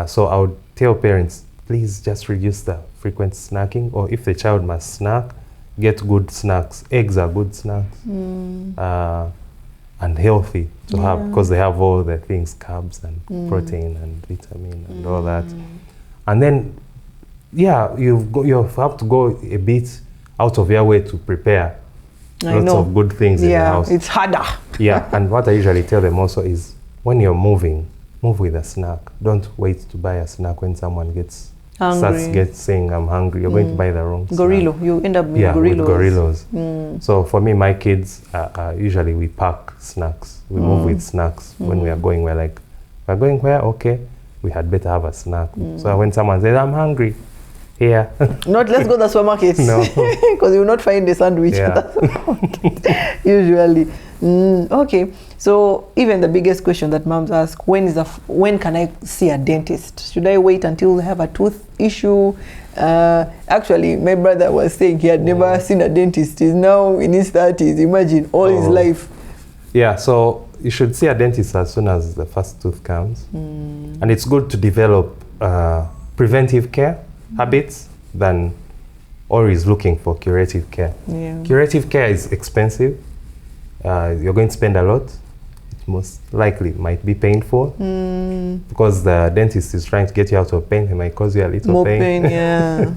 So I would tell parents, please just reduce the frequent snacking, or if the child must snack, get good snacks. Eggs are good snacks. And healthy to have, because they have all the things, carbs and protein and vitamin and all that. And then, you have to go a bit out of your way to prepare lots of good things in the house. It's harder. And what I usually tell them also is, when you're moving, move with a snack. Don't wait to buy a snack when someone starts saying, I'm hungry. You're going to buy the wrong Gorillo. snack. You end up with gorillos. So for me, my kids, usually we pack snacks. We move with snacks. When we are going, we're going where? Okay. We had better have a snack. So when someone says, I'm hungry, here. Not let's go to the supermarket. No. Because you will not find a sandwich Yeah. at the supermarket, usually. Okay. So even the biggest question that moms ask, when can I see a dentist? Should I wait until I have a tooth issue? Actually, my brother was saying he had never seen a dentist. He's now in his 30s. Imagine all his life. Yeah, so you should see a dentist as soon as the first tooth comes. And it's good to develop preventive care habits than always looking for curative care. Yeah. Curative care is expensive. You're going to spend a lot. It most likely might be painful because the dentist is trying to get you out of pain. It might cause you a little More pain, yeah.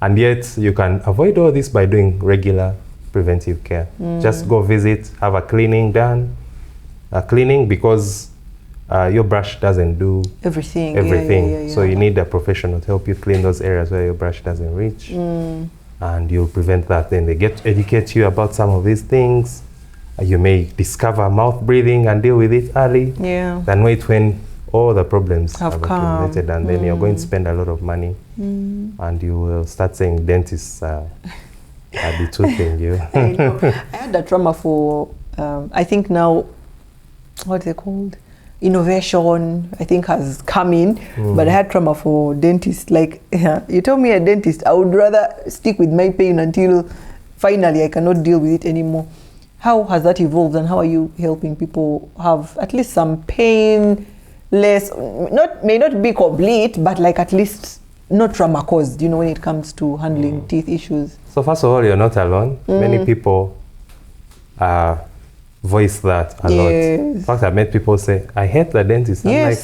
And yet you can avoid all this by doing regular preventive care. Just go visit, have a cleaning done. Cleaning because your brush doesn't do Everything. everything. Yeah. So you need a professional to help you clean those areas where your brush doesn't reach. And you'll prevent that. Then they get to educate you about some of these things. You may discover mouth breathing and deal with it early. Yeah. Than wait when all the problems have come. accumulated, and then you're going to spend a lot of money. And you will start saying dentists are the toothing you. I know. I had a trauma for, I think now, what's it called? Innovation, I think, has come in, but I had trauma for dentists. Like, you told me a dentist, I would rather stick with my pain until finally I cannot deal with it anymore. How has that evolved, and how are you helping people have at least some pain, less, may not be complete, but like at least not trauma caused, you know, when it comes to handling teeth issues? So first of all, you're not alone. Many people voice that a lot. In fact, I've met people say, I hate the dentist. I'm like,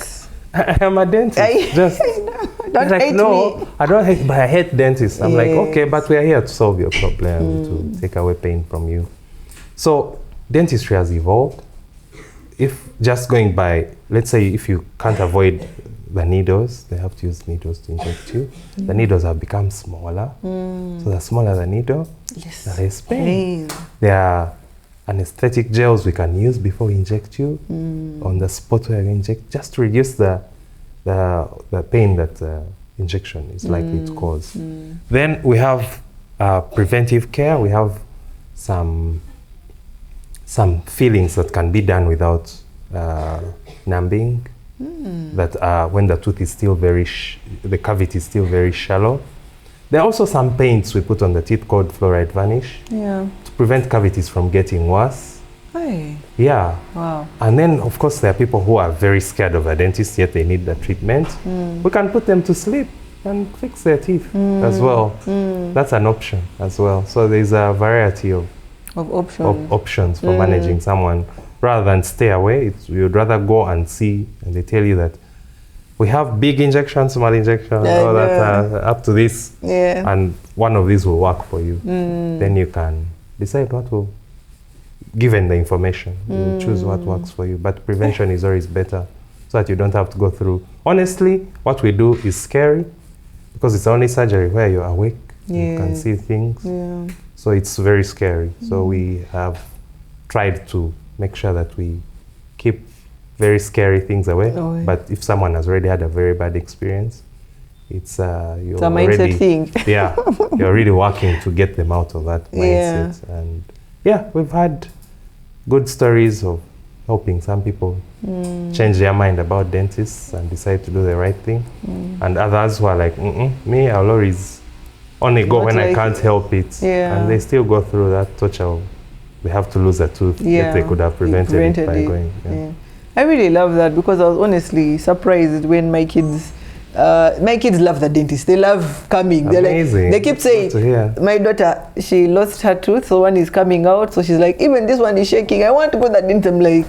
I am a dentist. Just don't like, hate no, me. I don't hate, but I hate dentists. I'm like, okay, but we are here to solve your problem, to take away pain from you. So dentistry has evolved. If just going by, let's say if you can't avoid the needles, they have to use needles to inject you. The needles have become smaller. So the smaller the needle, the less pain. There are anesthetic gels we can use before we inject you on the spot where we inject, just to reduce the pain that injection is likely to cause. Then we have preventive care. We have some fillings that can be done without numbing. That when the tooth is still the cavity is still very shallow. There are also some paints we put on the teeth called fluoride varnish to prevent cavities from getting worse. Hey. Yeah. Wow. And then, of course, there are people who are very scared of a dentist, yet they need the treatment. We can put them to sleep and fix their teeth as well. That's an option as well. So there's a variety of options for managing someone. Rather than stay away, we would rather go and see, and they tell you that we have big injections, small injections, all that up to this, and one of these will work for you. Then you can decide what will, given the information, you will choose what works for you. But prevention is always better, so that you don't have to go through. Honestly, what we do is scary, because it's only surgery where you're awake, you can see things. So it's very scary. So we have tried to make sure that we keep very scary things away. But if someone has already had a very bad experience, it's a mindset thing. Yeah, you're really working to get them out of that mindset. And yeah, we've had good stories of helping some people change their mind about dentists and decide to do the right thing. And others who are like, me, I'll always only go when I can't help it. And they still go through that torture. They have to lose a tooth, yet they could have prevented it by going. I really love that, because I was honestly surprised when my kids love the dentist. They love coming. They're like, they keep saying, my daughter, she lost her tooth, so one is coming out. So she's like, even this one is shaking. I want to go to the dentist. I'm like,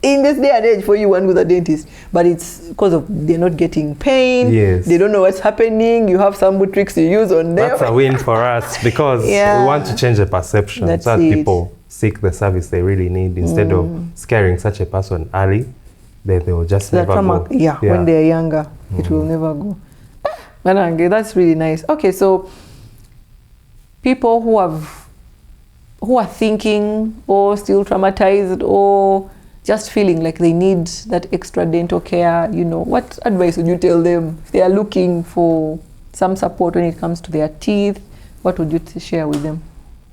in this day and age, for you, one go to the dentist. But it's because of they're not getting pain. They don't know what's happening. You have some good tricks you use on them. That's a win for us, because we want to change the perception so that people seek the service they really need, instead of scaring such a person early. They will just never go. When they're younger, it will never go. Manange, that's really nice. Okay, so people who are thinking or still traumatized or just feeling like they need that extra dental care, you know, what advice would you tell them if they are looking for some support when it comes to their teeth, what would you share with them?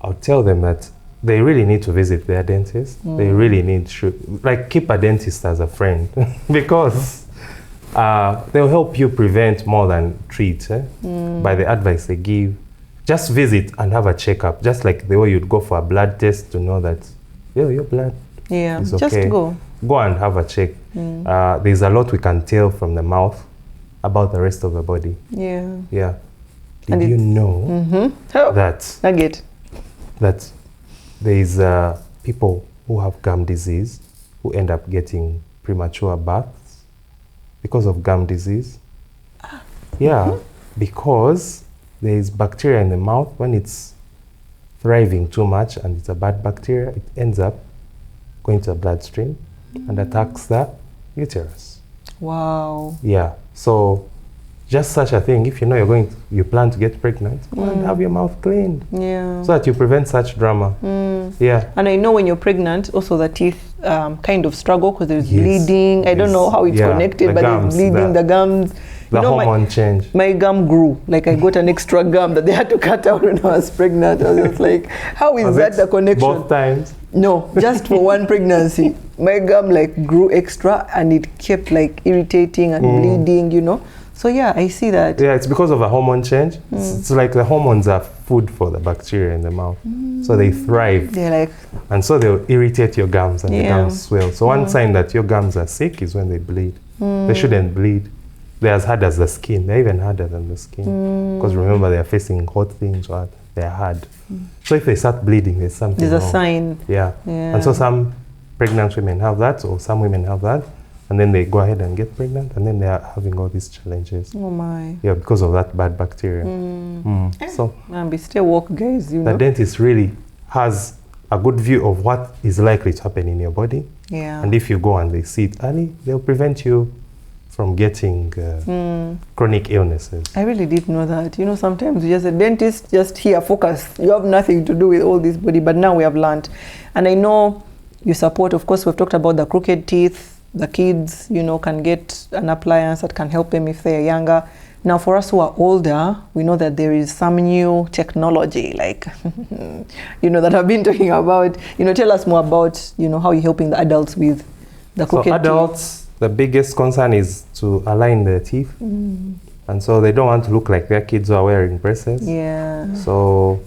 I'll tell them that they really need to visit their dentist. They really need to, like, keep a dentist as a friend because they'll help you prevent more than treat by the advice they give. Just visit and have a checkup, just like the way you'd go for a blood test to know that your blood is okay. Just go. Go and have a check. There's a lot we can tell from the mouth about the rest of the body. Yeah. Did you know that there's people who have gum disease who end up getting premature births because of gum disease? Yeah, because there is bacteria in the mouth. When it's thriving too much and it's a bad bacteria, it ends up going to the bloodstream and attacks the uterus. Wow. Yeah, so just such a thing, if you know you plan to get pregnant, go and have your mouth cleaned. Yeah. So that you prevent such drama. Yeah. And I know when you're pregnant, also the teeth kind of struggle because there's bleeding. I don't know how it's connected, but there's bleeding, the gums. The hormone change. My gum grew. Like I got an extra gum that they had to cut out when I was pregnant. I was just like, how is that the connection? Both times? No, just for one pregnancy. My gum like grew extra and it kept like irritating and bleeding, you know. So yeah, I see that. Yeah, it's because of a hormone change. It's like the hormones are food for the bacteria in the mouth. So they thrive. They're like, and so they'll irritate your gums and the gums swell. So one sign that your gums are sick is when they bleed. They shouldn't bleed. They're as hard as the skin. They're even harder than the skin. Because remember, they're facing hot things, or they're hard. So if they start bleeding, there's something wrong. There's a sign. Yeah. And so some pregnant women have that, or some women have that. And then they go ahead and get pregnant, and then they are having all these challenges. Oh my. Yeah, because of that bad bacteria. So, and be still walk, guys, you know. The dentist really has a good view of what is likely to happen in your body. Yeah. And if you go and they see it early, they'll prevent you from getting chronic illnesses. I really didn't know that. You know, sometimes you just a dentist, just here, focus. You have nothing to do with all this body, but now we have learned. And I know you support, of course, we've talked about the crooked teeth. The kids, you know, can get an appliance that can help them if they're younger. Now, for us who are older, we know that there is some new technology, like, you know, that I've been talking about. You know, tell us more about, you know, how you're helping the adults with the crooked teeth. So adults, the biggest concern is to align their teeth. And so they don't want to look like their kids who are wearing braces. Yeah. So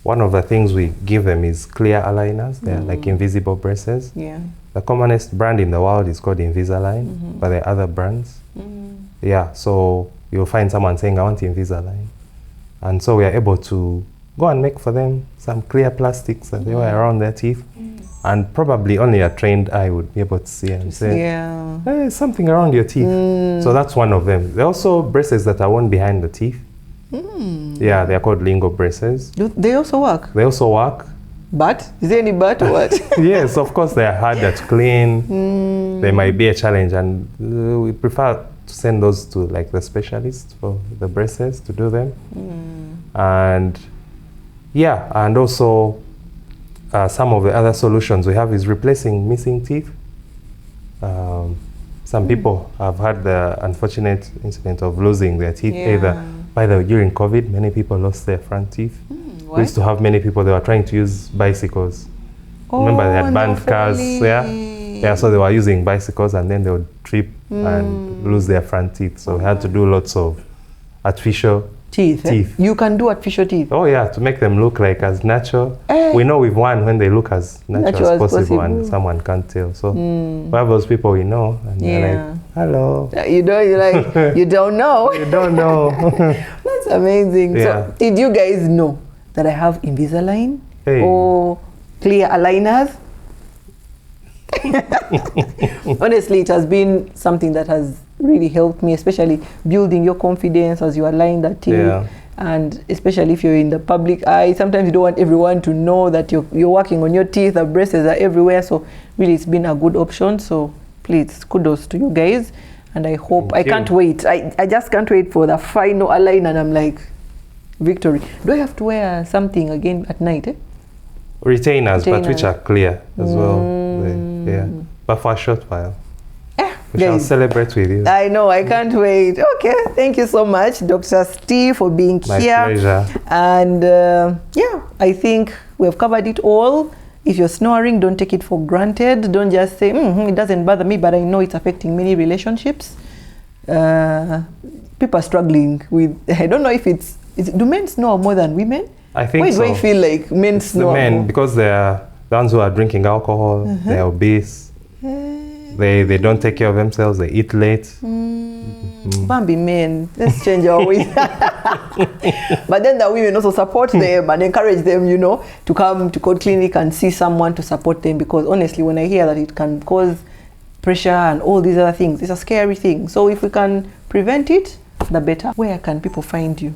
one of the things we give them is clear aligners. They're like invisible braces. Yeah. The commonest brand in the world is called Invisalign, but there are other brands. Yeah, so you'll find someone saying, I want Invisalign. And so we are able to go and make for them some clear plastics that they wear around their teeth. And probably only a trained eye would be able to see and say, hey, there's something around your teeth. So that's one of them. There are also braces that are worn behind the teeth. Yeah, they're called lingo braces. They also work? They also work. But? Is there any but or what? Yes, of course, they're harder to clean. They might be a challenge, and we prefer to send those to like the specialists for the braces to do them. And yeah, and also some of the other solutions we have is replacing missing teeth. Some people have had the unfortunate incident of losing their teeth either. By the way, during COVID, many people lost their front teeth. We used to have many people, they were trying to use bicycles. Remember, they had banned cars. Yeah, so they were using bicycles and then they would trip and lose their front teeth. So we had to do lots of artificial teeth. You can do artificial teeth? Oh yeah, to make them look like as natural. We know we've won when they look as natural as possible and someone can't tell. So we have those people we know and they're like, hello. You don't know. You don't know. That's amazing. Yeah. So did you guys know that I have Invisalign or clear aligners? Honestly, it has been something that has really helped me, especially building your confidence as you align that teeth. And especially if you're in the public eye, sometimes you don't want everyone to know that you're working on your teeth. The braces are everywhere, so really it's been a good option. So please, kudos to you guys, and I hope I can't wait. I just can't wait for the final align, and I'm like, victory. Do I have to wear something again at night? Retainers, but which are clear as well. Yeah, but for a short while. We shall Guys, celebrate with you. I know, I can't wait. Okay, thank you so much, Dr. Steve, for being My here. pleasure. And yeah, I think we've covered it all. If you're snoring, don't take it for granted. Don't just say, it doesn't bother me, but I know it's affecting many relationships. People are struggling with, I don't know if do men snore more than women? I think Why so. do I feel like men It's snore the men, more? because they are the ones who are drinking alcohol, they're obese, they don't take care of themselves, they eat late. Bambi men, let's change our ways. But then the women also support them and encourage them, you know, to come to Code Clinic and see someone to support them, because honestly, when I hear that it can cause pressure and all these other things, it's a scary thing. So if we can prevent it, the better. Where can people find you?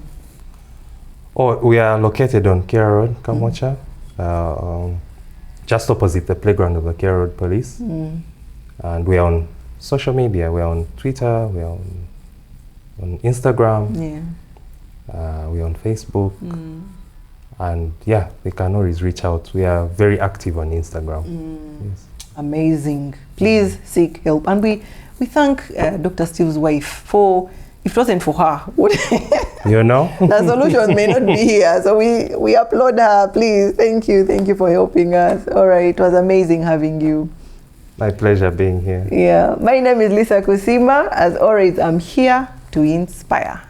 Oh, we are located on Kira Road, Kamwacha, just opposite the playground of the Kira Road Police. And we are on social media. We are on Twitter, we are on Instagram, we are on Facebook. And yeah, they can always reach out. We are very active on Instagram. Yes. Amazing. Please seek help. And we thank Dr. Steve's wife for, if it wasn't for her, You know? the solution may not be here. So we applaud her. Please, thank you for helping us. All right, it was amazing having you. My pleasure being here. Yeah, my name is Lisa Kusima. As always, I'm here to inspire.